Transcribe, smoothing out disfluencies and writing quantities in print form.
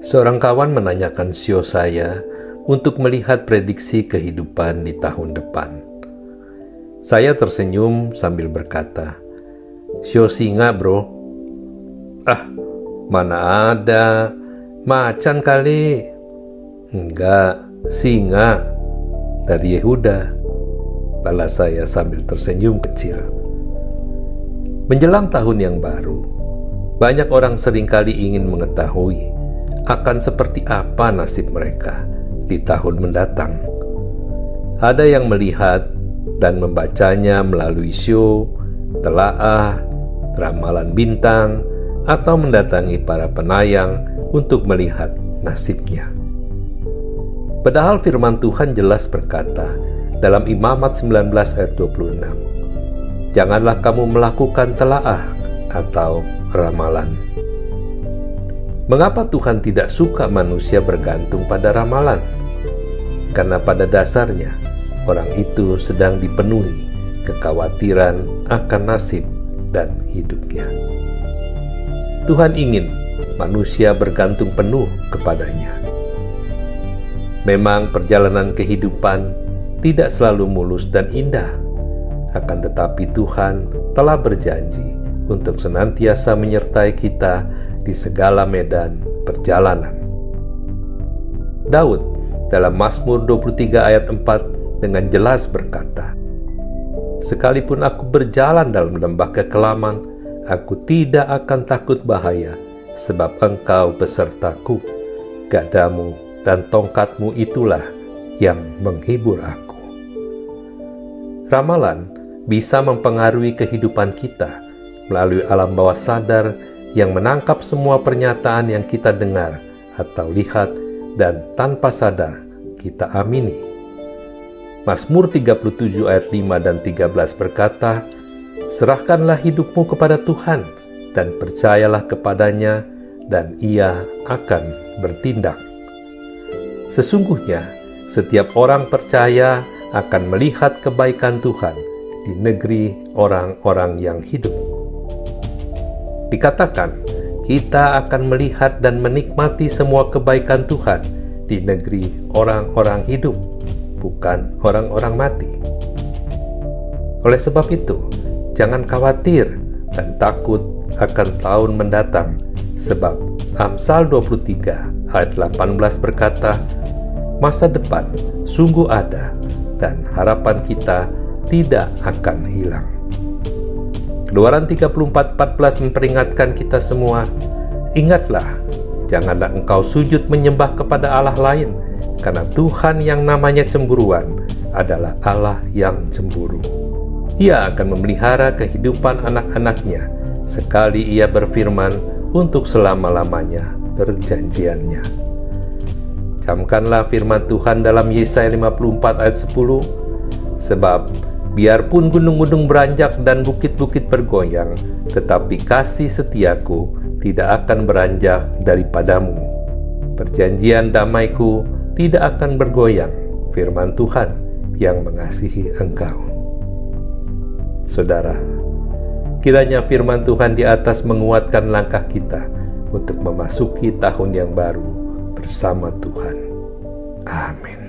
Seorang kawan menanyakan sio saya untuk melihat prediksi kehidupan di tahun depan. Saya tersenyum sambil berkata, "Sio singa, bro." "Ah, mana ada, macan kali." "Enggak, singa, dari Yehuda," balas saya sambil tersenyum kecil. Menjelang tahun yang baru, banyak orang seringkali ingin mengetahui akan seperti apa nasib mereka di tahun mendatang. Ada yang melihat dan membacanya melalui sio, telaah, ramalan bintang, atau mendatangi para penayang untuk melihat nasibnya. Padahal firman Tuhan jelas berkata dalam Imamat 19 ayat 26, "Janganlah kamu melakukan telaah atau ramalan." Mengapa Tuhan tidak suka manusia bergantung pada ramalan? Karena pada dasarnya, orang itu sedang dipenuhi kekhawatiran akan nasib dan hidupnya. Tuhan ingin manusia bergantung penuh kepadanya. Memang perjalanan kehidupan tidak selalu mulus dan indah, akan tetapi Tuhan telah berjanji untuk senantiasa menyertai kita di segala medan perjalanan. Daud dalam Mazmur 23 ayat 4 dengan jelas berkata, "Sekalipun aku berjalan dalam lembah kekelaman, aku tidak akan takut bahaya, sebab Engkau besertaku. Gadamu dan tongkatmu itulah yang menghibur aku." Ramalan bisa mempengaruhi kehidupan kita melalui alam bawah sadar yang menangkap semua pernyataan yang kita dengar atau lihat dan tanpa sadar kita amini. Mazmur 37 ayat 5 dan 13 berkata, "Serahkanlah hidupmu kepada Tuhan dan percayalah kepadanya, dan Ia akan bertindak." Sesungguhnya, setiap orang percaya akan melihat kebaikan Tuhan di negeri orang-orang yang hidup. Dikatakan, kita akan melihat dan menikmati semua kebaikan Tuhan di negeri orang-orang hidup, bukan orang-orang mati. Oleh sebab itu, jangan khawatir dan takut akan tahun mendatang, sebab Amsal 23 ayat 18 berkata, "Masa depan sungguh ada dan harapan kita tidak akan hilang." Keluaran 34:14 memperingatkan kita semua, "Ingatlah, janganlah engkau sujud menyembah kepada Allah lain, karena Tuhan yang namanya cemburuan adalah Allah yang cemburu. Ia akan memelihara kehidupan anak-anaknya, sekali Ia berfirman untuk selama-lamanya perjanjiannya." Camkanlah firman Tuhan dalam Yesaya 54 ayat 10, "Sebab biarpun gunung-gunung beranjak dan bukit-bukit bergoyang, tetapi kasih setiaku tidak akan beranjak daripadamu. Perjanjian damaiku tidak akan bergoyang, firman Tuhan yang mengasihi engkau." Saudara, kiranya firman Tuhan di atas menguatkan langkah kita untuk memasuki tahun yang baru bersama Tuhan. Amin.